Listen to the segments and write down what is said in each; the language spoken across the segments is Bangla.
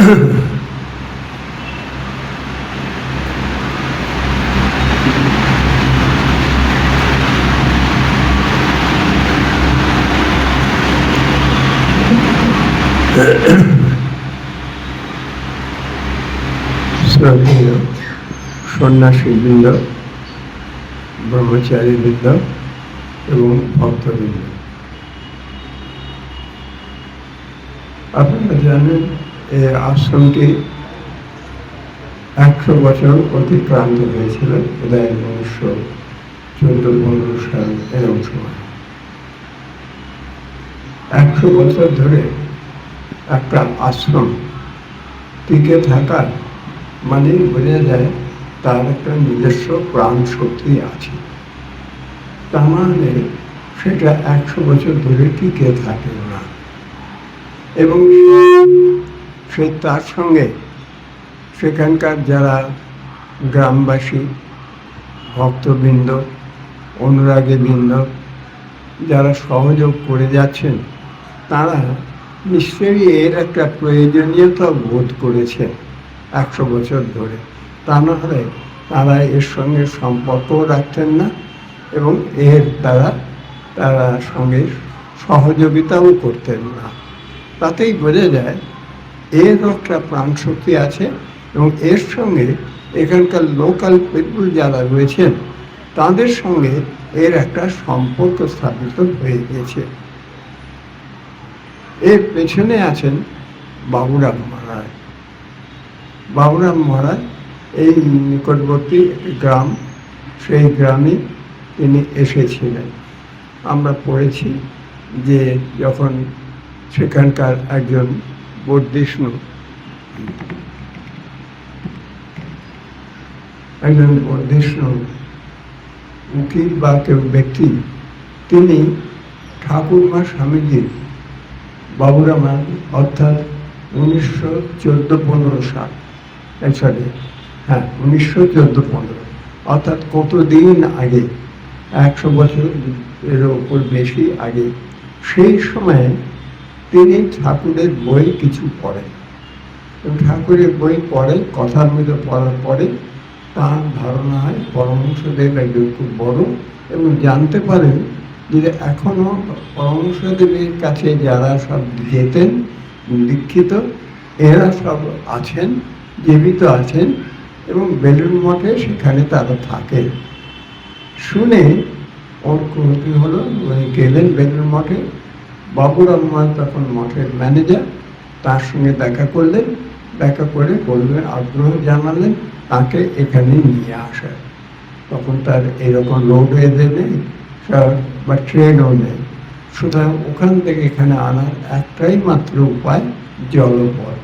শ্রদ্ধেয় সন্ন্যাসীবৃন্দ, ব্রহ্মচারীবৃন্দ এবং ভক্তবৃন্দ, আপনারা জানেন এই আশ্রমটি 100 বছর অতিক্রান্ত হয়েছিল, বোধহয় 1914-15 সাল এরকম সময়। 100 বছর ধরে একটা আশ্রম টিকে থাকার মানে বোঝা যায় তার একটা নিজস্ব প্রাণ শক্তি আছে। তার মানে সেটা 100 বছর ধরে টিকে থাকে না, এবং সে তার সঙ্গে সেখানকার যারা গ্রামবাসী, ভক্তবৃন্দ, অনুরাগীবৃন্দ যারা সহযোগ করে যাচ্ছেন, তারা নিশ্চয়ই এর একটা প্রয়োজনীয়তা বোধ করেছে 100 বছর ধরে। তা না হলে তারা এর সঙ্গে সম্পর্কও রাখতেন না, এবং এর দ্বারা তারা সঙ্গে সহযোগিতাও করতেন না। তাতেই বোঝা যায় এর একটা প্রাণশক্তি আছে, এবং এর সঙ্গে এখানকার লোকাল পিপল যারা রয়েছেন তাদের সঙ্গে এর একটা সম্পর্ক স্থাপিত হয়ে গেছে। এর পেছনে আছেন বাবুরাম মহারাজ। বাবুরাম মহারাজ এই নিকটবর্তী একটি গ্রাম, সেই গ্রামে তিনি এসেছিলেন। আমরা পড়েছি যে যখন সেখানকার একজন বর্ধিষ্ণু উকিল বা কেউ ব্যক্তি, তিনি ঠাকুরমা স্বামীজির বাবুরামান অর্থাৎ 1914-15 সাল, 1914-15, অর্থাৎ কতদিন আগে, 100 বছরের ওপর বেশি আগে, সেই সময়ে তিনি ঠাকুরের বই কিছু পড়েন। ঠাকুরের বই পড়ে, কথার মধ্যে পড়ার পরে তার ধারণা হয় পরমহংসদেব একজন খুব বড়, এবং জানতে পারেন যে এখনো পরমহংসদেবের কাছে যারা সব যেতেন দীক্ষিত, এরা সব আছেন, জীবিত আছেন, এবং বেলুড় মঠে সেখানে তারা থাকে। শুনে ওর কি হলো, গেলেন বেলুড় মঠে। বাবুরাম মহারাজ তখন মঠের ম্যানেজার, তার সঙ্গে দেখা করলেন। দেখা করে বললেন, আগ্রহ জানালেন তাকে এখানে নিয়ে আসার। তখন তার এরকম রোডওয়েতে নেই বা ট্রেনও নেই, সুতরাং ওখান থেকে এখানে আনার একটাই মাত্র উপায় জলপথ।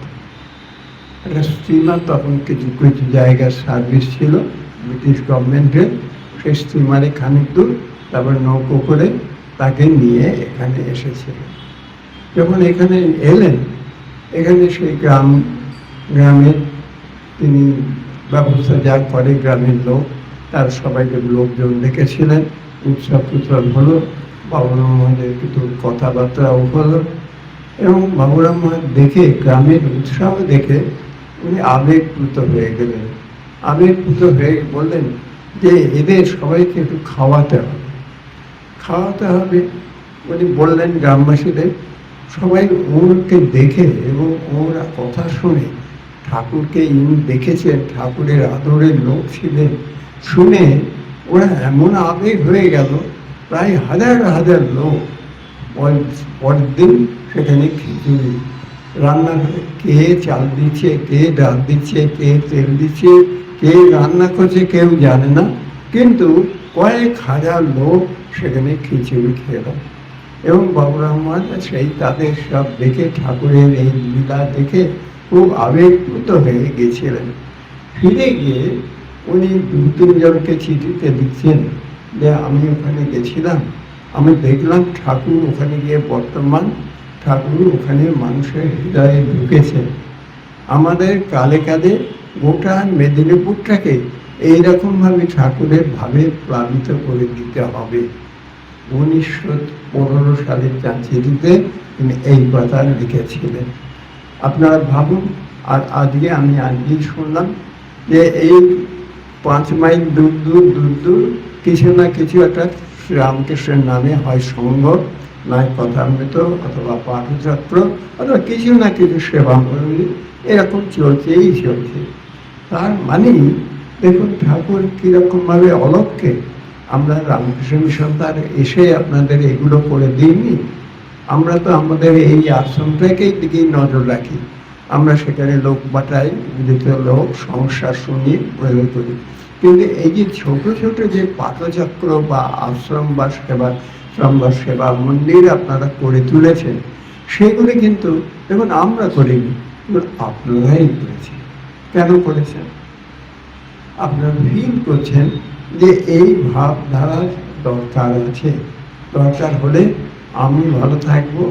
একটা স্টিমার তখন কিছু কিছু জায়গার সার্ভিস ছিল ব্রিটিশ গভর্নমেন্টের, সেই স্টিমারে খানিক দূর, তারপর নৌকো করে তাকে নিয়ে এখানে এসেছিলেন। যখন এখানে এলেন, এখানে সেই গ্রামের তিনি ব্যবস্থা যা করে গ্রামের লোক, তার সবাইকে লোকজন ডেকেছিলেন। উৎসব টুৎসব হলো, বাবুরাম মহারাজের কিছু কথাবার্তাও হলো, এবং বাবুরাম মহারাজ দেখে, গ্রামের উৎসাহ দেখে উনি আবেগপ্লুত হয়ে গেলেন। আবেগপ্লুত হয়ে বললেন যে এদের সবাইকে একটু খাওয়াতে হবে। উনি বললেন গ্রামবাসীদের, সবাই ওরকে দেখে এবং ওর কথা শুনে, ঠাকুরকে ইনি দেখেছেন, ঠাকুরের আদরের লোক ছিলেন, শুনে ওরা এমন আবেগ হয়ে গেল, প্রায় হাজার হাজার লোক পরের দিন সেখানে খিচুড়ি রান্না করে, কে চাল দিচ্ছে, কে ডাল দিচ্ছে, কে তেল দিচ্ছে, কে রান্না করছে কেউ জানে না, কিন্তু কয়েক হাজার লোক সেখানে খিচুড়ি খেল। এবং বাবুরাম মহারাজ সেই তাদের সব দেখে, ঠাকুরের এই লীলা দেখে খুব আবেগপ্লুত হয়ে গেছিলেন। ফিরে গিয়ে উনি 2-3 জনকে চিঠিতে লিখছেন যে আমি ওখানে গেছিলাম, আমি দেখলাম ঠাকুর ওখানে গিয়ে বর্তমান, ঠাকুর ওখানে মানুষের হৃদয়ে ঢুকেছেন। আমাদের কালে কালে গোটা মেদিনীপুরটাকে এইরকমভাবে ঠাকুরের ভাবে প্লাবিত করে দিতে হবে। 1915 সালের চিঠিতে তিনি এই কথা লিখেছিলেন। আপনারা ভাবুন আর আজকে আমি আজকেই শুনলাম যে এই 5 মাইল দূর দূর দূর দূর কিছু না কিছু একটা শ্রীরামকৃষ্ণের নামে হয় সংঘ, নয় কথামৃত অথবা পাঠচক্র অথবা কিছু না কিছু সেবা মণ্ডলী, এরকম চলছেই চলছে। তার মানে দেখুন ঠাকুর কীরকমভাবে অলক্ষ্যে, আমরা রামকৃষ্ণ মিশন তার এসে আপনাদের এগুলো করে দিইনি। আমরা তো আমাদের এই আশ্রমটাকেই দিকেই নজর রাখি, আমরা সেখানে লোক পাঠাই, বিলিত লোক সংসার শুনিয়ে প্রয়োগ করি। কিন্তু এই যে ছোট ছোট যে পাঠচক্র বা আশ্রম বা সেবাশ্রম বা সেবা মন্দির আপনারা করে তুলেছেন, সেগুলি কিন্তু দেখুন আমরা করিনি, আপনারাই করেছেন। কেন করেছেন? আপনারা ফিল করছেন যে এই ভাবধারার দরকার আছে, দরকার হলে আমি ভালো থাকবো,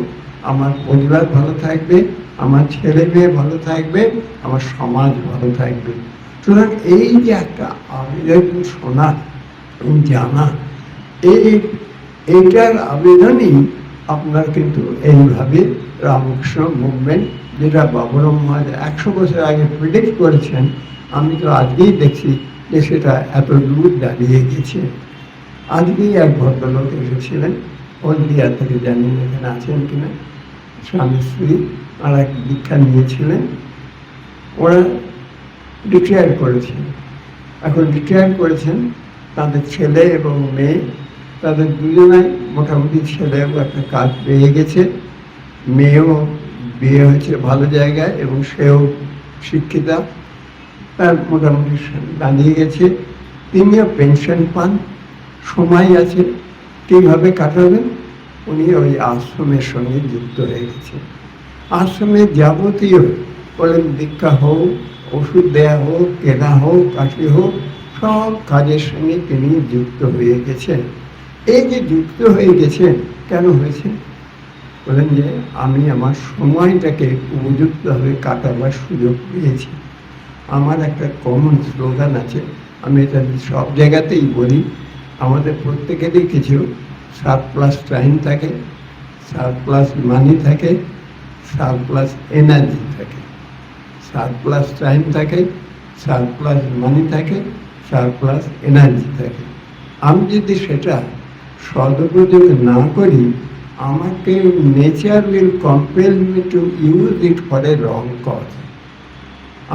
আমার পরিবার ভালো থাকবে, আমার ছেলে মেয়ে ভালো থাকবে, আমার সমাজ ভালো থাকবে। সুতরাং এই যে একটা আবেদন শোনা এবং জানা, এইটার আবেদনই আপনার কিন্তু এইভাবে রামকৃষ্ণ মুভমেন্ট, যেটা বাবুরাম মহারাজ 100 বছর আগে প্রেডিক্ট করেছেন, আমি তো আজকেই দেখছি যে সেটা এত দূর দাঁড়িয়ে গেছে। আজকেই এক ভদ্রলোক এসেছিলেন, হলদিয়া থেকে, জানি এখানে আছেন কিনা, স্বামী স্ত্রী আর এক দীক্ষা নিয়েছিলেন। ওরা রিটায়ার করেছেন, এখন রিটায়ার করেছেন, তাদের ছেলে এবং মেয়ে, তাদের দুজনাই মোটামুটি, ছেলেও একটা কাজ পেয়ে গেছে, মেয়েও বিয়ে হয়েছে ভালো জায়গায় এবং সেও শিক্ষিতা, তার মোটামুটি দাঁড়িয়ে গেছে, তিনিও পেনশন পান, সময় আছে, কীভাবে কাটাবেন? উনি ওই আশ্রমের সঙ্গে যুক্ত হয়ে গেছে। আশ্রমের যাবতীয় বলেন দীক্ষা হোক, ওষুধ দেয়া হোক, কেনা হোক, কাশি হোক, সব কাজের সঙ্গে তিনি যুক্ত হয়ে গেছেন। এই যে যুক্ত হয়ে গেছেন, কেন হয়েছে? বলেন যে আমি আমার সময়টাকে উপযুক্তভাবে কাটাবার সুযোগ পেয়েছি। আমার একটা কমন স্লোগান আছে, আমি এটা সব জায়গাতেই বলি, আমাদের প্রত্যেকেরই কিছু সারপ্লাস টাইম থাকে, সারপ্লাস মানি থাকে, সারপ্লাস এনার্জি থাকে। সারপ্লাস টাইম থাকে, সারপ্লাস মানি থাকে, সারপ্লাস এনার্জি থাকে। আমি যদি সেটা সদুপযোগ না করি, আমাকে nature will compel me to use it for a wrong cause.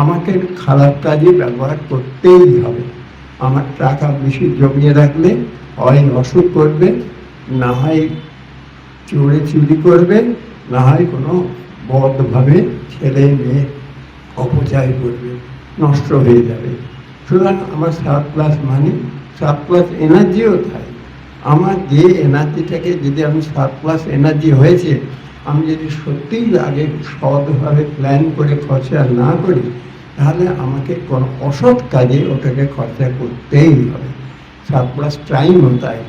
আমাকে খারাপ কাজে ব্যবহার করতেই হবে। আমার টাকা বেশি জমিয়ে রাখলে হয় অসুখ করবে, না হয় চোরে চুরি করবে, না হয় কোনো বদভাবে ছেলে মেয়ে অপচয় করবে, নষ্ট হয়ে যাবে। সুতরাং আমার সারপ্লাস মানি, সারপ্লাস এনার্জিও থাকে। আমার যে এনার্জিটাকে যদি আমি সারপ্লাস এনার্জি হয়েছে, আমি যদি সত্যিই আগে সৎভাবে প্ল্যান করে খরচা না করি, তাহলে আমাকে কোনো অসৎ কাজে ওটাকে খরচা করতেই হবে। সারপ্লাস টাইমও তাই,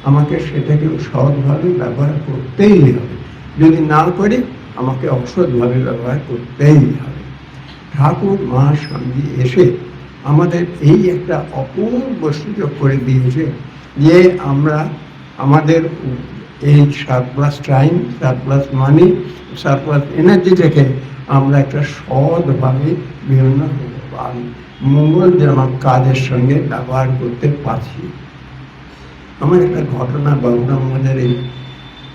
আমাকে সেটাকে সৎভাবে ব্যবহার করতেই হবে। যদি না করি, আমাকে অসৎভাবে ব্যবহার করতেই হবে। ঠাকুর মা স্বামী এসে আমাদের এই একটা অপূর্ব সুযোগ করে দিয়েছে যে আমরা আমাদের এই সারপ্লাস টাইম, সারপ্লাস মানি, সারপ্লাস এনার্জিটাকে আমরা একটা সৎভাবে বিভিন্ন মঙ্গলজনক কাজের সঙ্গে ব্যবহার করতে পারছি। আমার একটা ঘটনা বাবুরাম মহারাজের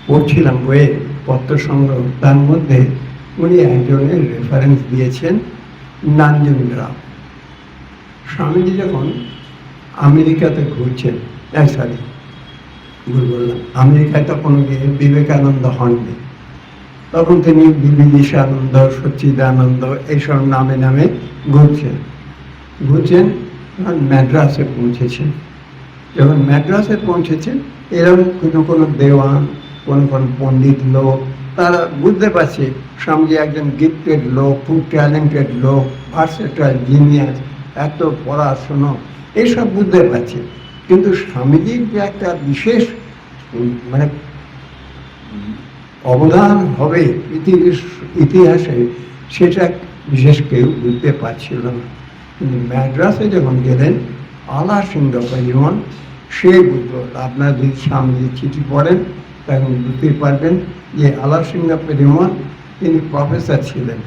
পড়ছিলাম বইয়ে, পত্র সংগ্রহ, তার মধ্যে উনি একজনের রেফারেন্স দিয়েছেন, নাঞ্জুন্দ্রাম। স্বামীজি যখন আমেরিকাতে ঘুরছেন, বললাম আমেরিকায় তখন গিয়ে বিবেকানন্দ হননি, তখন তিনি বিবিদিশানন্দ, সচ্চিদানন্দ এইসব নামে নামে ঘুরছেন। ম্যাড্রাসে পৌঁছেছেন। যখন ম্যাড্রাসে পৌঁছেছেন, এরকম কোনো দেওয়ান, কোনো পণ্ডিত লোক, তারা বুঝতে পারছে স্বামীজি একজন গিফটেড লোক, খুব ট্যালেন্টেড লোক, ভার্সেটাইল, জিনিয়াস, এত পড়াশুনো, এইসব বুঝতে পারছে। কিন্তু স্বামীজির যে একটা বিশেষ মানে অবদান হবে ইতিহাসে, সেটা বিশেষ কেউ বুঝতে পারছিল না। কিন্তু ম্যাড্রাসে যখন গেলেন, আলা সিংহ পরিমল, সে বুঝল। আপনার যদি স্বামীজি চিঠি পড়েন, তখন বুঝতে পারবেন যে আলা সিংহ পরিমল তিনি প্রফেসর ছিলেন,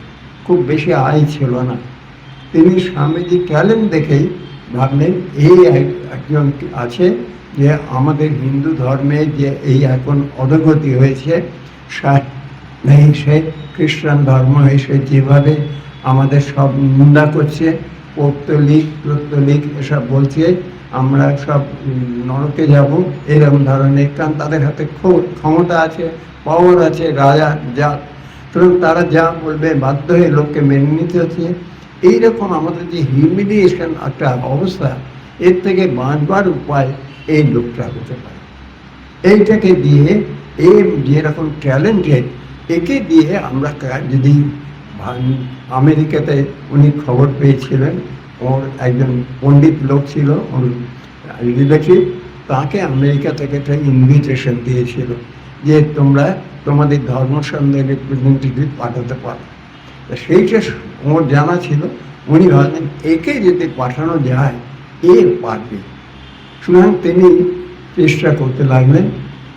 খুব বেশি আয় ছিল না। তিনি স্বামীজি ট্যালেন্ট দেখেই ভাবলেন এই একজন আছে যে আমাদের হিন্দু ধর্মে যে এই এখন অধোগতি হয়েছে, সে খ্রিস্টান ধর্ম এসে যেভাবে আমাদের সব নিন্দা করছে, পৌত্তলিক প্রত্তলিক এসব বলছে, আমরা সব নরকে যাব, এরকম ধরনের, কারণ তাদের হাতে ক্ষমতা আছে, পাওয়ার আছে, রাজা যা, সুতরাং তারা যা বলবে বাধ্য হয়ে লোককে মেনে নিতে হচ্ছে। এইরকম আমাদের যে হিউমিলিয়েশন একটা অবস্থা, এর থেকে বাঁচবার উপায় এই লোকটা হতে পারে। এইটাকে দিয়ে, এই যেরকম ট্যালেন্টেড, একে দিয়ে আমরা যদি আমেরিকাতে উনি খবর পেয়েছিলেন, ওর একজন পণ্ডিত লোক ছিল, ওর রিলেটিভ, তাকে আমেরিকা থেকে একটা ইনভিটেশন দিয়েছিল যে তোমরা তোমাদের ধর্ম সন্দেহের রিপ্রেজেন্টেটিভ পাঠাতে পারো। সেইটা ওর জানা ছিল। উনি ভাবলেন একে যদি পাঠানো যায় এ পারবে। সুতরাং তিনি চেষ্টা করতে লাগলেন।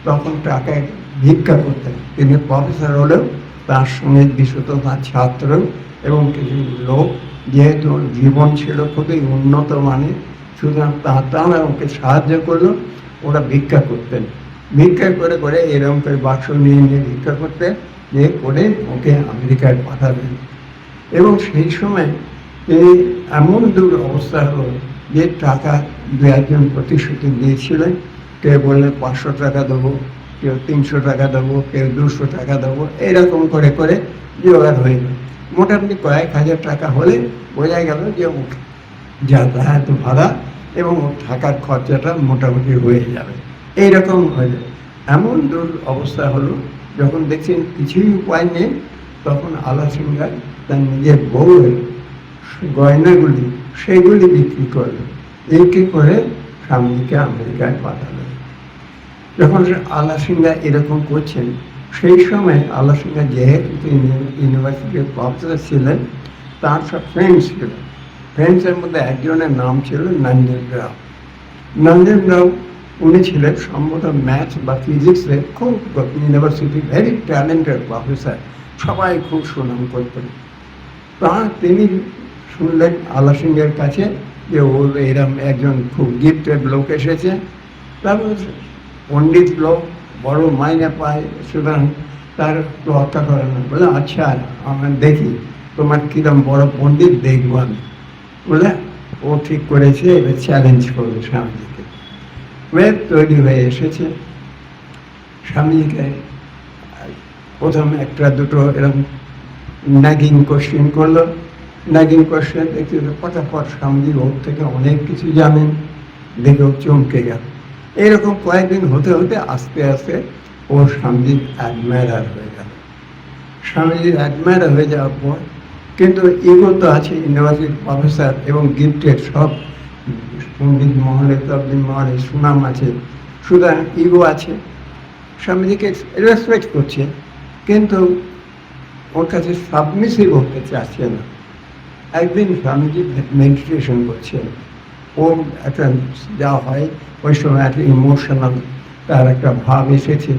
তখন টাকায় ভিক্ষা করতেন। তিনি প্রফেসর হলেও তার সঙ্গে বিশেষত তার ছাত্র এবং কিছু লোক, যেহেতু জীবন ছিল খুবই উন্নত মানের, সুতরাং তারা ওকে সাহায্য করলো। ওরা ভিক্ষা করতেন, ভিক্ষা করে করে এরকম করে বাক্স নিয়ে নিয়ে ভিক্ষা করতে যে করে ওকে আমেরিকায় পাঠাবেন। এবং সেই সময় তিনি এমন দূর অবস্থা হলো যে টাকা দু একজন প্রতিশ্রুতি দিয়েছিলেন। কেউ বললেন 500 টাকা দেবো, কেউ 300 টাকা দেবো, কেউ 200 টাকা দেবো, এরকম করে করে জোগাড় হয়ে গেল। মোটামুটি কয়েক হাজার টাকা হলে বোঝা গেল যে যাতায়াত ভাড়া এবং থাকার খরচাটা মোটামুটি হয়ে যাবে। এইরকম হয়ে যাবে। এমন দূর অবস্থা হলো, যখন দেখছেন কিছুই উপায় নেই, তখন আলা সিংহার তার নিজের বউয়ের গয়নাগুলি সেগুলি বিক্রি করলো। এইকে করে স্বামীকে আমেরিকায় পাঠালেন। যখন আলা সিংহা এরকম করছেন, সেই সময় আলা সিংহা যেহেতু ইউনিভার্সিটির প্রফেসর ছিলেন, তার সব ফ্রেন্ডস ছিল। ফ্রেন্ডসের মধ্যে একজনের নাম ছিল নঞ্জন রাও। নঞ্জন রাও উনি ছিলেন সম্ভবত ম্যাথ বা ফিজিক্সের খুব ইউনিভার্সিটি ভেরি ট্যালেন্টেড প্রফেসর, সবাই খুব সুনাম করতেন। তিনি শুনলেন আলা সিংহের কাছে যে ওর এরম একজন খুব গিফটেড লোক এসেছে। তারপর পণ্ডিত লোক, বড় মাইনে পায়, সুতরাং তার রক্ষা করে না। বলে আচ্ছা আমরা দেখি তোমার কিরম বড় পণ্ডিত, দেখবো আমি। বলে ও ঠিক করেছে এবার চ্যালেঞ্জ করবে স্বামীজিকে। ওয়েব তৈরি হয়ে এসেছে। স্বামীজিকে প্রথম একটা দুটো এরকম নাগিং কোশ্চেন করলো। নাগিং কোশ্চেন দেখতে ফটাফট স্বামীজি ওর থেকে অনেক কিছু জানেন, দেখেও চমকে গেল। এইরকম কয়েকদিন হতে হতে আস্তে আস্তে ও স্বামীজির অ্যাডমায়ার হয়ে গেল। স্বামীজির অ্যাডমায়ার হয়ে যাওয়ার পর কিন্তু ইগো তো আছে, ইউনিভার্সিটির প্রফেসর এবং গিফটেড, সব পণ্ডিত মহলে তবলিগ মহলে সুনাম আছে, সুতরাং ইগো আছে। স্বামীজিকে রেসপেক্ট করছে, কিন্তু ওর কাছে সাবমিসিভ হতে চাচ্ছে না। একদিন স্বামীজি মেডিটেশন করছে, ওর একটা যা হয় ওই সময় একটা ইমোশনাল তার একটা ভাব এসেছে,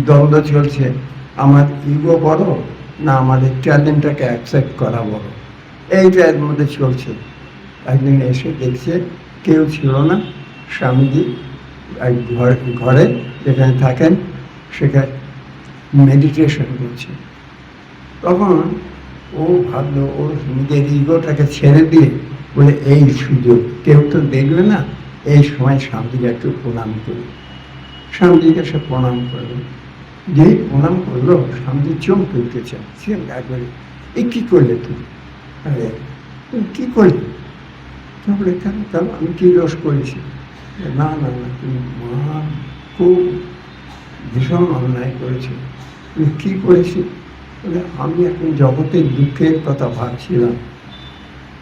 দ্বন্দ্ব চলছে, আমার ইগো বড় না আমাদের ট্যালেন্টটাকে অ্যাকসেপ্ট করা বড়, এইটা এর মধ্যে চলছে। একদিন এসে দেখছে কেউ ছিল না, স্বামীজি ঘরে যেখানে থাকেন সেখানে মেডিটেশন করছে। তখন ও ভাবলো ওর নিজের ইগোটাকে ছেড়ে দিয়ে বলে এই সুযোগ, কেউ তো দেখবে না, এই সময় স্বামীজিকে একটু প্রণাম করি। স্বামীজিকে সে প্রণাম করলো। যেই প্রণাম করলো, স্বামীজি চমকে উঠেছেন। সে একবারে এ কী করলে তুমি? তুমি কী করলে? তারপরে কেন কেন আমি কী দোষ করেছি? না না না, তুমি মা খুব ভীষণ অন্যায় করেছি। তুমি কী করেছি? বলে আমি এখন জগতের দুঃখের কথা ভাবছিলাম,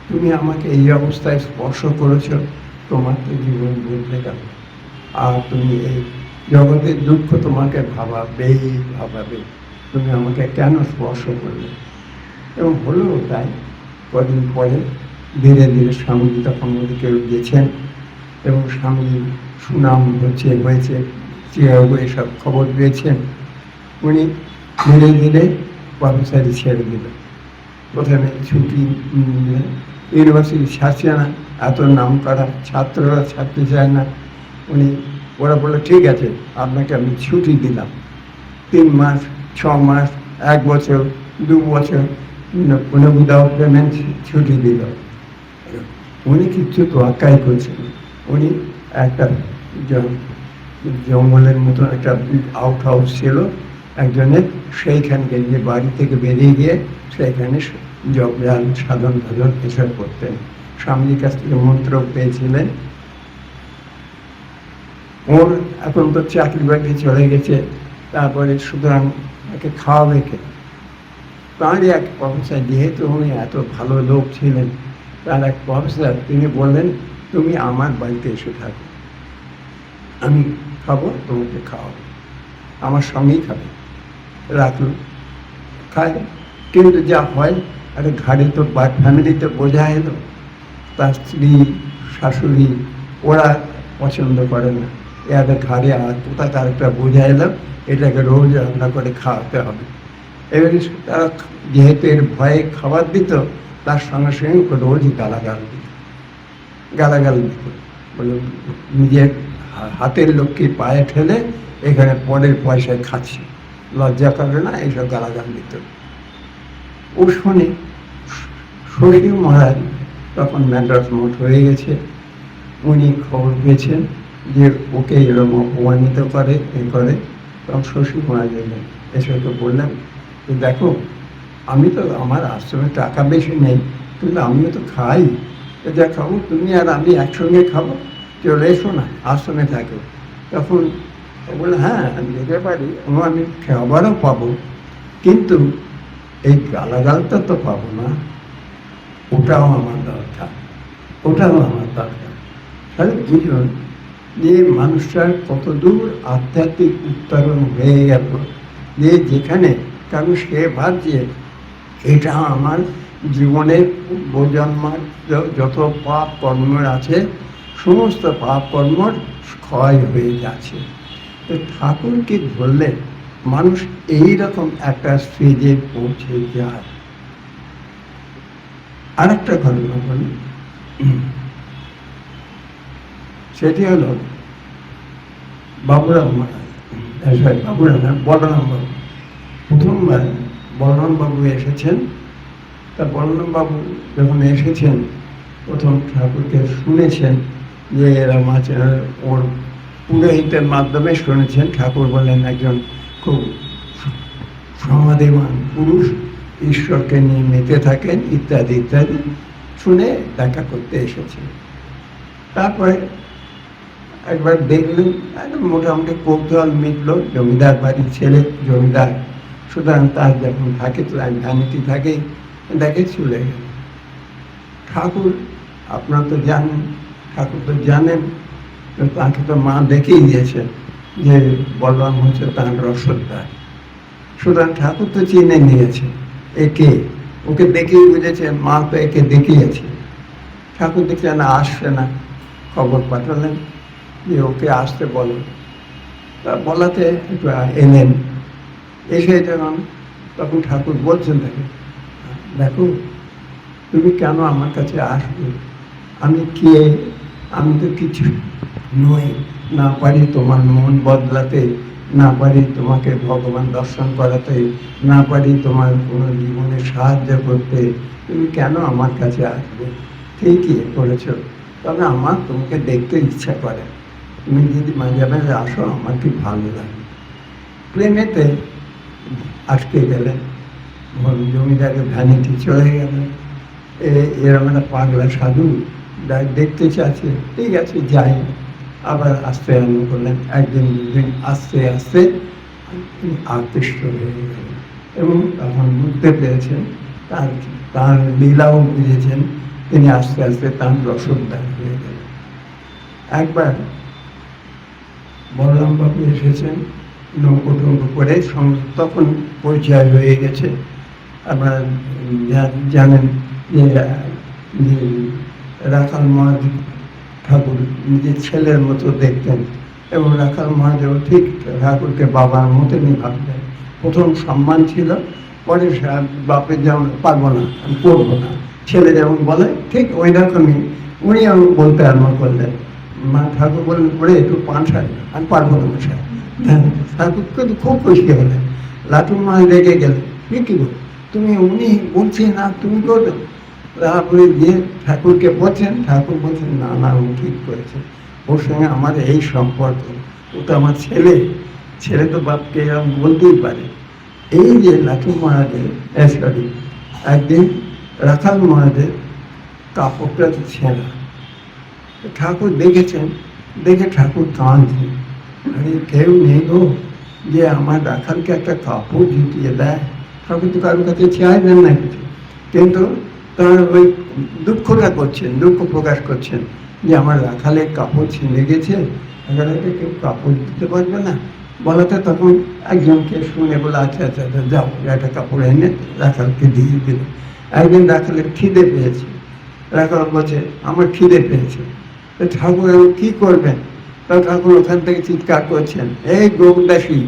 তুমি আমাকে এই অবস্থায় স্পর্শ করেছ, তোমার তো জীবন বদলে গেল। আর তুমি এই জগতের দুঃখ তোমাকে ভাবাবেই ভাবাবে, তুমি আমাকে কেন স্পর্শ করলে? এবং হলো তাই। কদিন পরে ধীরে ধীরে স্বামীজি তখন ওদিকে গিয়েছেন এবং স্বামীজি সুনাম হয়েছে, এসব খবর পেয়েছেন। উনি ধীরে ধীরে প্রফেসরি ছেড়ে দিলেন। প্রথমে ছুটি নিলেন। ইউনিভার্সিটি ছাড়ছে না, এত নাম করা ছাত্ররা ছাড়তে চায় না। ওরা বললো ঠিক আছে, আপনাকে আমি ছুটি দিলাম, 3 মাস, 6 মাস, 1 বছর, 2 বছর, উইদাউট পেমেন্ট ছুটি দিল। উনি কিছু তোয়াক্কাই করছেন। উনি একটা জঙ্গলের মতো একটা আউট হাউস ছিল একজনের, সেইখানকে গিয়ে বাড়ি থেকে বেরিয়ে গিয়ে সেইখানে জপজান সাধন ভজন এসব করতেন। স্বামীর কাছ থেকে মন্ত্র পেয়েছিলেন। ওর এখন তো চাকরি বাকরি চলে গেছে, তারপরে সুতরাং তাকে খাওয়াবে কে? তাঁরই এক প্রফেসর, যেহেতু উনি এত ভালো লোক ছিলেন, তার এক প্রফেসর, তিনি বললেন তুমি আমার বাড়িতে এসে থাকো, আমি খাবো, তোমাকে খাওয়াবো, আমার সঙ্গেই খাবে। রাখলো, খায়। কিন্তু যা হয়, আরে ঘাড়ে তো ফ্যামিলিতে বোঝা এলো, তার স্ত্রী, শাশুড়ি, ওরা পছন্দ করে না। এদের ঘাড়ে আর কোথায় তার একটা বোঝা এলো, এটাকে রোজ রান্না করে খাওয়াতে হবে। এবারে তারা যেহেতু এর ভয়ে খাবার দিত, তার সঙ্গে সঙ্গে রোজই গালাগাল দিত। বলে নিজের হাতের লোককে পায়ে ঠেলে এখানে পরের পয়সায় খাচ্ছি, লজ্জা করে না, এইসব গালাগাল দিত। ও শুনে শ্বশুর মহারাজ তখন ম্যাড্রাস মঠ হয়ে গেছে, উনি খবর পেয়েছেন যে ওকে এরকম অপমানিত করে তখন শ্বশুর মহারাজ এলেন। এসে তো বললেন যে দেখো, আমি তো, আমার আশ্রমে টাকা বেশি নেই, কিন্তু আমিও তো খাই, যা খাবো তুমি আর আমি একসঙ্গে খাবো, চলে এসো না, আশ্রমে থাকো। তখন বললে হ্যাঁ আমি যেতে পারি, আমি খাবারও পাবো, কিন্তু এই গালাগালটা তো পাবো না, ওটাও আমার দরকার। তাহলে বুঝুন যে মানুষটার কত দূর আধ্যাত্মিক উত্তরণ হয়ে গেল, যে যেখানে কারণ সে ভাবছে এটা আমার জীবনের পূর্বজন্মার যত পাপ কর্ম আছে, সমস্ত পাপ কর্মর ক্ষয় হয়ে যাচ্ছে। তো ঠাকুরকে ধরলে মানুষ এইরকম একটা স্টেজে পৌঁছে যায়। আরেকটা ঘটনা বলি, সেটি হলো বলরাম বাবু। প্রথমবার বলরাম বাবু এসেছেন। তা বলরাম বাবু যখন এসেছেন, প্রথম ঠাকুরকে শুনেছেন যে এরম আছে, ওর পুরোহিতের মাধ্যমে শুনেছেন। ঠাকুর বললেন একজন খুব সমাধিমান পুরুষ, ঈশ্বরকে নিয়ে মেতে থাকেন, ইত্যাদি ইত্যাদি শুনে দেখা করতে এসেছেন। তারপরে একবার দেখলেন, একদম মোটামুটি কৌতূহল মিটল, জমিদার বাড়ির ছেলে, জমিদার, সুতরাং তার যখন থাকে ভ্যানিটি থাকে, দেখে চলে গেল। ঠাকুর আপনারা তো জানেন, ঠাকুর তো জানেন, তাকে তো মা দেখিয়ে দিয়েছেন যে বলরাম হচ্ছে তার রসদদার। সুতরাং ঠাকুর তো চিনে নিয়েছে একে, ওকে দেখেই বুঝেছে, মা তো একে দেখিয়েছে। ঠাকুর দেখছে না, আসছে না, খবর পাঠালেন যে ওকে আসতে বলো। তা বলাতে এলেন। এসে তখন ঠাকুর বলছেন তাকে, দেখো তুমি কেন আমার কাছে আসবে, আমি কে, আমি তো কিছু নই, না পারি তোমার মন বদলাতে, না পারি তোমাকে ভগবান দর্শন করাতে, না পারি তোমার কোনো জীবনে সাহায্য করতে, তুমি কেন আমার কাছে আসবে? ঠিকই করেছো, তবে আমার তোমাকে দেখতে ইচ্ছা করে, তুমি যদি মাঝে মাঝে আসো আমার কি ভালো লাগে। প্লেনেতে আটকে গেলেন, জমিদারের ভ্যানিটি চলে গেলেন। এরকম একটা পাগলা সাধু দেখতে চাচ্ছে, ঠিক আছে যাই। আবার আসতে আরম্ভ করলেন, একদিন দুদিন, আস্তে আস্তে তিনি আকৃষ্ট হয়ে গেলেন এবং তখন বুঝতে পেরেছেন, তার লীলাও বুঝেছেন। তিনি আস্তে আস্তে তার রসদদার হয়ে গেলেন। একবার বলরাম বাবু এসেছেন নৌকো টৌকো করে, তখন পরিচয় হয়ে গেছে। আপনারা জানেন যে রাখাল মহারাজ ঠাকুর নিজের ছেলের মতো দেখতেন এবং রাখাল মহারাজও ঠিক ঠাকুরকে বাবার মতনই ভাবতেন। প্রথম সম্মান ছিল পরে বাপের যেমন পারবো না, আমি করবো না, ছেলে যেমন বলে ঠিক ওই রকমই উনি আমাকে বলতে আরম্ভ করলেন। মা ঠাকুর বললেন পরে একটু পান সার, আমি পারবো না মশাই। হ্যাঁ, ঠাকুর কিন্তু খুব খুশি হলেন। লাটুর মা রেগে গেলেন, কি গো তুমি, উনি বলছি না তুমি করবে। তারপরে গিয়ে ঠাকুরকে বলছেন, ঠাকুর বলছেন না না ও ঠিক করেছে, ওর সঙ্গে আমার এই সম্পর্ক, ও তো আমার ছেলে, ছেলে তো বাপকে এরকম বলতেই পারে। এই যে লাটু মহারাজের সরি একদিন রাখাল মহারাজের কাপড়টা ছেঁড়া, ঠাকুর দেখেছেন, দেখে ঠাকুর কাঁদছেন, আরে কেউ নেই গো যে আমার রাখালকে একটা কাপড় জুটিয়ে দেয়। ঠাকুর তো কারোর কাছে চাইবেন না কিছু, কিন্তু তার ওই দুঃখটা করছেন, দুঃখ প্রকাশ করছেন যে আমার রাখালের কাপড় ছিঁড়ে গেছে, রাখালকে কেউ কাপড় দিতে পারবে না। বলাতে তখন একজনকে শুনে বলে আচ্ছা আচ্ছা আচ্ছা যাও একটা কাপড় এনে রাখালকে দিয়ে দিল। একদিন রাখালের খিদে পেয়েছে, রাখাল বলছে আমার খিদে পেয়েছে। তো ঠাকুর এখন কী করবেন? তা ঠাকুর ওখান থেকে চিৎকার করছেন, এই গৌরদাসী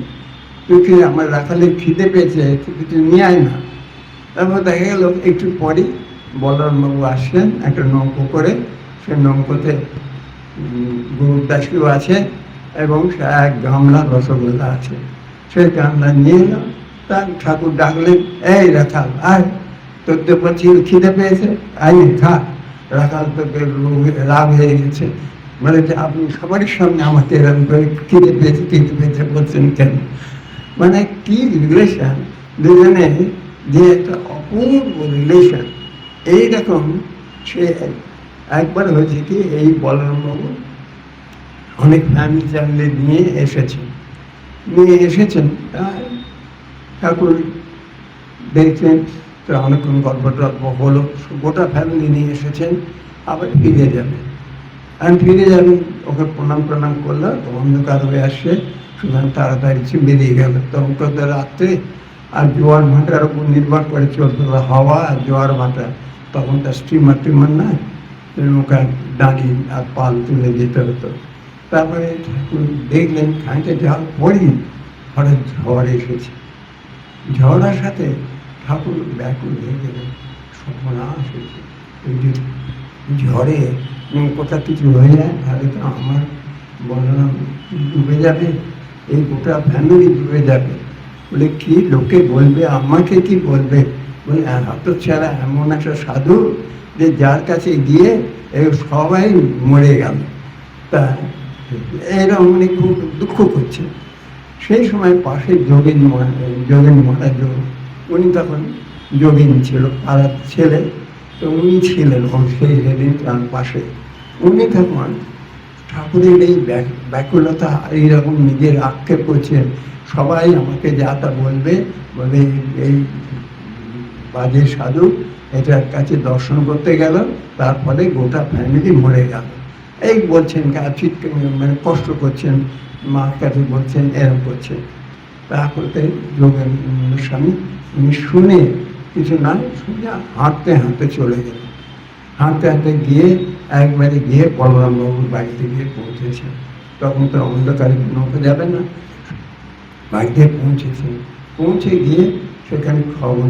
তুই কি আমার রাখালের খিদে পেয়েছে, তুই কিছু নিয়ে আয় না। তারপর দেখা গেল একটু পরই বলরামবাবু আসলেন একটা নৌকো করে, সে নৌকোতে গৌরদাসীও আছে এবং সে এক গামলা রসগোল্লা আছে, সেই গামলা নিয়ে এলো। তার ঠাকুর ডাকলেন, এই রাখাল আয়, তোর তো বলছি খিদে পেয়েছে, আয় খা। রাখাল তো রাগ হয়ে গেছে, বলে যে আপনি সবারই সামনে আমাকে এরকম করে খিদে পেয়েছে বলছেন কেন? মানে কি রিলেশন দুজনে, যে একটা অপূর্ব রিলেশন। এইরকম সে একবার হয়েছে কি, এই বলরামবাবু অনেক ফ্যামিলি নিয়ে এসেছেন, ঠাকুর দেখছেন তো অনেকক্ষণ গল্প টল্প হলো, গোটা ফ্যামিলি নিয়ে এসেছেন, আবার ফিরে যাবেন। আমি ফিরে যাবেন, ওকে প্রণাম করলো, তো অন্ধকার হয়ে আসছে, সুতরাং তাড়াতাড়ি বেরিয়ে গেল। তখন তো রাত্রে আর জোয়ার ভাটার উপর নির্ভর করে চলতো, হাওয়া আর জোয়ার ভাটা, তখন তার স্টিমার টিমার না, নৌকা দাঁড়িয়ে আর পাল তুলে যেতে হতো। তারপরে ঠাকুর দেখলেন খানিকটা যাওয়ার পরই হঠাৎ ঝড় এসেছে। ঝড় আসাতে ঠাকুর ব্যাকুল হয়ে গেলেন, সর্বনাশ হয়েছে, ওই যে ঝড়ে কোথা কিছু হয়ে যায় তাহলে তো আমার বলরাম ডুবে যাবে, এই গোটা ফ্যামিলি ডুবে যাবে। বলে কি লোকে বলবে, আমাকে কি বলবে? বলে হতচ্ছাড়া এমন একটা সাধু যে যার কাছে গিয়ে সবাই মরে গেল। তা এরকম উনি খুব দুঃখ করছে। সেই সময় পাশে যোগেন মহারাজ, উনি তখন যোগিন ছিল, পাড়ার ছেলে, তো উনি ছিলেন সেই সেদিন তার পাশে। উনি তখন ঠাকুরের এই ব্যাকুলতা এইরকম নিজের আক্ষেপ করছেন, সবাই আমাকে যা তা বলবে, বলে এই বাজে সাধু এটার কাছে দর্শন করতে গেল, তারপরে গোটা ফ্যামিলি মরে গেল, এই বলছেন, মানে কষ্ট করছেন, মার কাছে বলছেন, এরকম করছেন। তারপরে যোগেন্দ্র স্বামী উনি শুনে কিছু না শুনে হাঁটতে চলে গেলেন। হাঁটতে গিয়ে একবারে গিয়ে বলরামবাবুর বাড়িতে গিয়ে পৌঁছেছেন। তখন তো অন্ধকারে নৌকা যাবে না, বাড়িতে পৌঁছে গিয়ে সেখানে খবর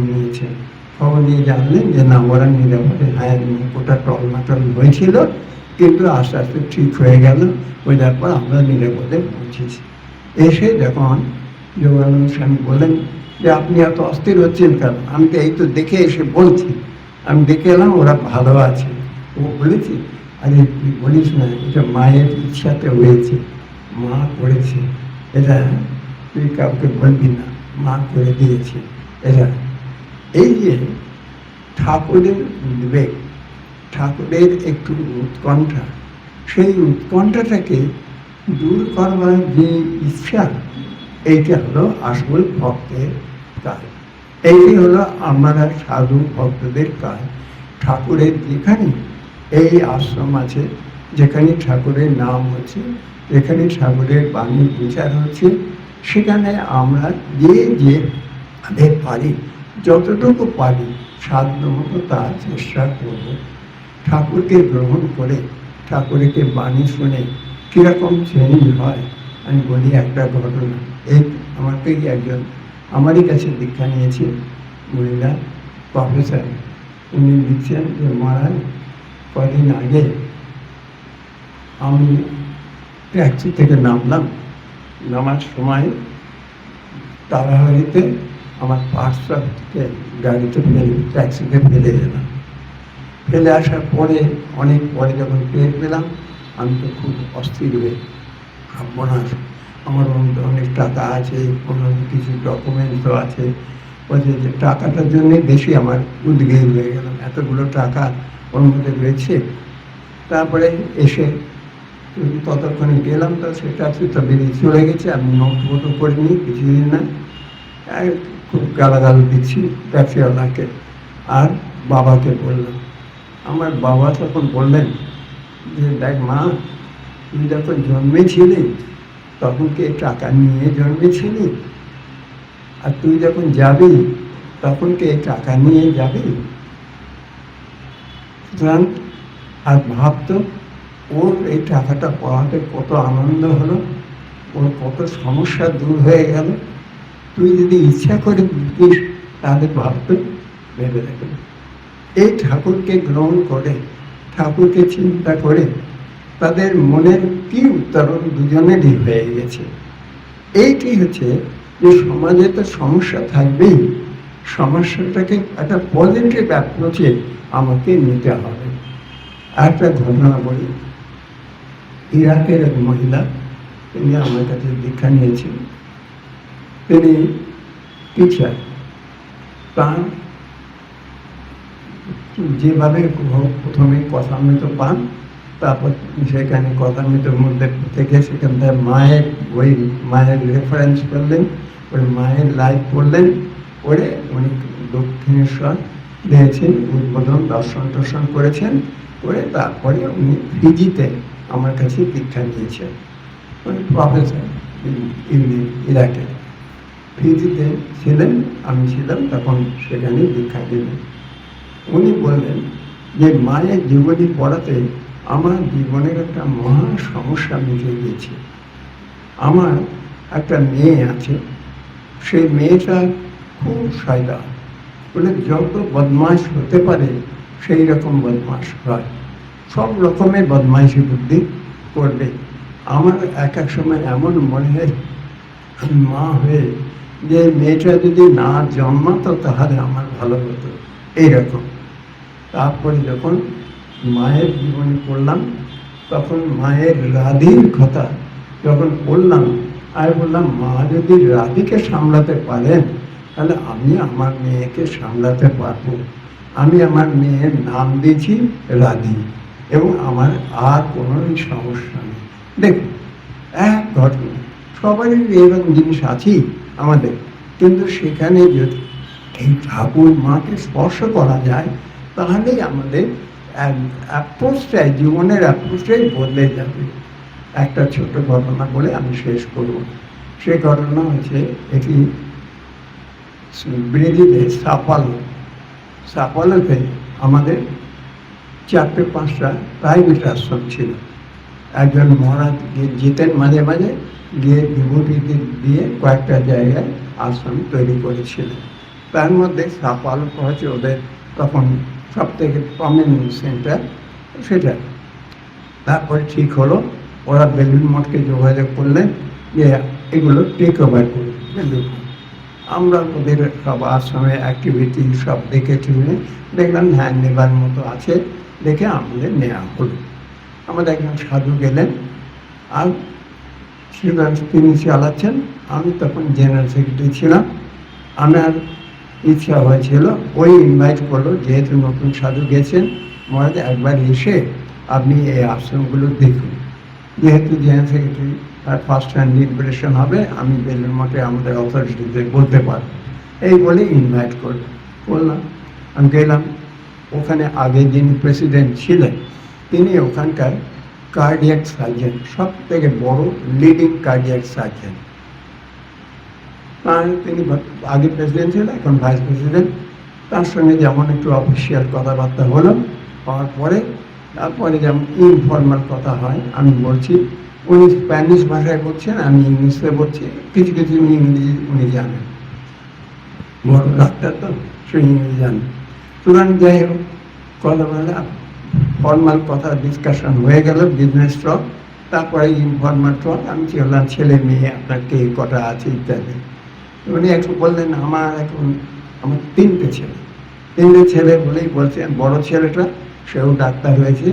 নিয়ে জানলেন যে না ওরা নিরাপদে, হ্যাঁ নৌকোটা টলমাটল হয়েছিল কিন্তু আস্তে আস্তে ঠিক হয়ে গেল, ওই তারপর আমরা নিরাপদে পৌঁছেছি। এসে যখন যোগানন্দ স্বামী বললেন যে আপনি এত অস্থির হচ্ছেন কেন? আমি তো এই তো দেখে এসে বলছি, আমি দেখে এলাম ওরা ভালো আছে। ও বলেছি, আরে তুই বলিস না, এটা মায়ের ইচ্ছাতে হয়েছে, মা করেছে, এটা তুই কাউকে বলবি না, মা করে দিয়েছে। এটা এই যে ঠাকুরের উদ্বেগ, ঠাকুরের একটু উৎকণ্ঠা, সেই উৎকণ্ঠাটাকে দূর করবার যে ইচ্ছা, এইটা হলো আসল ভক্তের কাজ। এইটি হলো আমরা সাধু ভক্তদের কাজ। ঠাকুরের যেখানে এই আশ্রম আছে, যেখানে ঠাকুরের নাম হচ্ছে, যেখানে ঠাকুরের বাণী বিচার হচ্ছে, সেখানে আমরা যে আমাদের পারি, যতটুকু পারি সাধ্য মতো তার চেষ্টা করব। ঠাকুরকে গ্রহণ করে, ঠাকুরকে বাণী শুনে কীরকম চেঞ্জ হয় আমি বলি একটা ঘটনা। এই আমাকেই একজন আমারই কাছে দীক্ষা নিয়েছে, মহিলা প্রফেসর, উনি লিখছেন যে মহারাজ কদিন আগে আমি ট্যাক্সি থেকে নামলাম, নামার সময় তাড়াহুড়িতে আমার পার্সটাকে গাড়িতে ফেলে ট্যাক্সিতে ফেলে দিলাম। ফেলে আসার পরে অনেক পরে যখন টের পেলাম, আমি তো খুব অস্থির হয়ে সর্বনাশ, আমার অনেক টাকা আছে, কোনো কিছু ডকুমেন্টসও আছে, বলছে যে টাকাটার জন্যে বেশি আমার উদ্গ্রীব হয়ে গেলাম, এতগুলো টাকা ওর মধ্যে রয়েছে। তারপরে এসে ততক্ষণে গেলাম, তো সেটা তো বেরিয়ে চলে গেছে, আমি নোট ফটো করিনি কিছুদিন না, খুব গালাগাল দিচ্ছি ট্যাক্সিওয়ালাকে। আর বাবাকে বললাম, আমার বাবা তখন বললেন যে দেখ মা, তুই যখন জন্মেছিলি তখন কি টাকা নিয়ে জন্মেছিলি, আর তুই যখন যাবি তখন কি টাকা নিয়ে যাবি? সুতরাং আর ভাবতো ওর এই টাকাটা পাওয়াতে কত আনন্দ হলো, ওর কত সমস্যা দূর হয়ে গেল। তুই যদি ইচ্ছা করে দিস তাহলে ভাবতো, ভেবে দেখবে। এই ঠাকুরকে গ্রহণ করে, ঠাকুরকে চিন্তা করে তাদের মনের কি উত্তরণ দুজনেরই হয়ে গেছে। এইটি হচ্ছে যে সমাজে তো সমস্যা থাকবেই, সমস্যাটাকে একটা পজিটিভ অ্যাপ্রোচে আমাকে নিতে হবে। একটা ঘটনা বলি, ইরাকের এক মহিলা, তিনি আমার কাছে দীক্ষা নিয়েছেন, তিনি টিচার। তার যেভাবে প্রথমে কথামৃত পান, তারপর সেখানে কথামৃতের মধ্যে থেকে সেখান থেকে মায়ের রেফারেন্স করলেন, ওই মায়ের লাইফ পড়লেন, পড়ে উনি দক্ষিণেশ্বর দিয়েছেন, উদ্বোধন দর্শন টর্শন করেছেন, করে তারপরে উনি ফিজিতে আমার কাছে দীক্ষা নিয়েছেন। উনি প্রফেসর ইরাকে, ফিজিতে ছিলেন, আমি ছিলাম তখন, সেখানে দীক্ষা দিলেন। উনি বললেন যে মায়ের জীবনী পড়াতে আমার জীবনের একটা মহা সমস্যা মিটে গিয়েছে। আমার একটা মেয়ে আছে, সেই মেয়েটা খুব সায়দা, বলে যত বদমাশ হতে পারে সেই রকম বদমাশ হয়, সব রকমের বদমাইশি বুদ্ধি করবে। আমার এক এক সময় এমন মনে হয় মা হয়ে যে মেয়েটা যদি না জন্মাতো তাহলে আমার ভালো হতো, এইরকম। তারপরে যখন মায়ের জীবনী পড়লাম, তখন মায়ের রাধির কথা যখন পড়লাম, আমি বললাম মা যদি রাধিকে সামলাতে পারেন তাহলে আমি আমার মেয়েকে সামলাতে পারবো। আমি আমার মেয়ের নাম দিয়েছি রাধি, এবং আমার আর কোনো সমস্যা নেই। দেখুন, এক ঘটনা, সবারই এরকম জিনিস আছেই আমাদের, কিন্তু সেখানে যদি এই ঠাকুর মাকে স্পর্শ করা যায় তাহলেই আমাদের অ্যাপ্রোচটাই, জীবনের অ্যাপ্রোচটাই বদলে যাবে। একটা ছোট ঘটনা বলে আমি শেষ করব। সে ঘটনা হচ্ছে, এটি ব্রেজিলে সাপালোতে আমাদের 4-5টা প্রাইভেট আশ্রম ছিল। একজন মহারাজ যেতেন মাঝে মাঝে, গিয়ে বিভূতিদের দিয়ে কয়েকটা জায়গায় আশ্রম তৈরি করেছিলেন। তার মধ্যে সাপালো হচ্ছে ওদের তখন সব থেকে প্রমিনেন্ট সেন্টার সেটা। তারপরে ঠিক হলো, ওরা বেলুড় মঠকে যোগাযোগ করলেন যে এগুলো টেক ওভার করবে। আমরা ওদের সব আশ্রমে অ্যাক্টিভিটি সব দেখেছি, দেখলাম হ্যাঁ নেবার মতো আছে, দেখে আমাদের নেওয়া হলো। আমাদের একজন সাধু গেলেন, আর তিনি চালাচ্ছেন, আমি তখন জেনারেল সেক্রেটারি ছিলাম। আমার ইচ্ছা হয়েছিল, ওই ইনভাইট করলো, যেহেতু নতুন সাধু গেছেন, মহারাজ একবার এসে আপনি এই আশ্রমগুলো দেখুন, যেহেতু জেনারেল সেক্রেটারি আর ফার্স্ট হ্যান্ড ইমপ্রেশন হবে, আমি বেলুড় মঠে আমাদের অথরিটিদের বলতে পারবো, এই বলে ইনভাইট করলাম। আমি গেলাম, ওখানে আগে যিনি প্রেসিডেন্ট ছিলেন তিনি ওখানকার কার্ডিয়াক সার্জন, সব থেকে বড় লিডিং কার্ডিয়াক সার্জন। তিনি আগে প্রেসিডেন্ট ছিলেন, এখন ভাইস প্রেসিডেন্ট। তার সঙ্গে যেমন একটু অফিসিয়াল কথাবার্তা হলো, হওয়ার পরে তারপরে যেমন ইনফর্মাল কথা হয়, আমি বলছি, উনি স্প্যানিশ ভাষায় বলছেন, আমি ইংলিশে বলছি, কিছু কিছু ইংরেজি উনি জানেন। বড় ডাক্তার তো সে ইংরেজি জানে। সুতরাং যাই হোক, কথা বলে ফর্মাল কথা ডিসকাশন হয়ে গেল, বিজনেস টক। তারপরে ইনফর্মাল টক, আমি কি বললাম ছেলে মেয়ে আপনার কে কটা আছে ইত্যাদি। উনি একটু বললেন আমার 3টে ছেলে। 3টে ছেলে বলেই বলছেন, বড় ছেলেটা সেও ডাক্তার হয়েছে,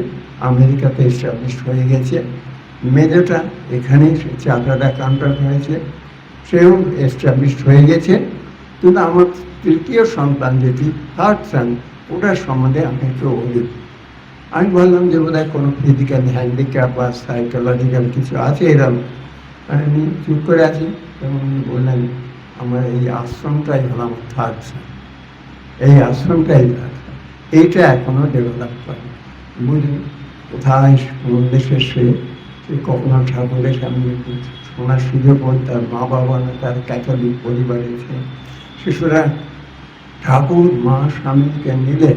আমেরিকাতে এস্টাবলিশ হয়ে গেছে। মেজোটা এখানেই সে চার্টার্ড অ্যাকাউন্ট্যান্ট হয়েছে, সেও এস্টাবলিশ হয়ে গেছে। কিন্তু আমার তৃতীয় সন্তান যেটি, থার্ড সান, ওটার সম্বন্ধে আমি একটু অভিজ্ঞ। আমি বললাম যে বোধহয় কোনো ফিজিক্যাল হ্যান্ডিক্যাপ বা সাইকোলজিক্যাল কিছু আছে এরকম। আমি চুপ করে আছি, এবং উনি বললেন আমার এই আশ্রমটাই হলো আমার থার্ড সান, এই আশ্রমটাই এইটা এখনো ডেভেলপ করে। বুঝুন কোথায় কোন দেশে সে কখনো ঠাকুরের সামনে শোনার সুযোগ হয়, তার মা বাবা না তার ক্যাথলিক পরিবারেছে শিশুরা ঠাকুর মা স্বামীকে নিলে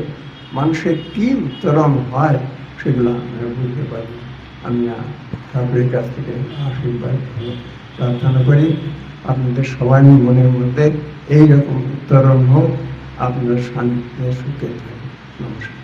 মানুষের কী উত্তরণ হয় সেগুলো আমরা বুঝতে পারি। আমি ঠাকুরের কাছ থেকে আশীর্বাদ প্রার্থনা করি আপনাদের সবাই মনের মধ্যে এইরকম উত্তরণ হোক, আপনাদের শান্তিতে সুখে থাকুন। নমস্কার।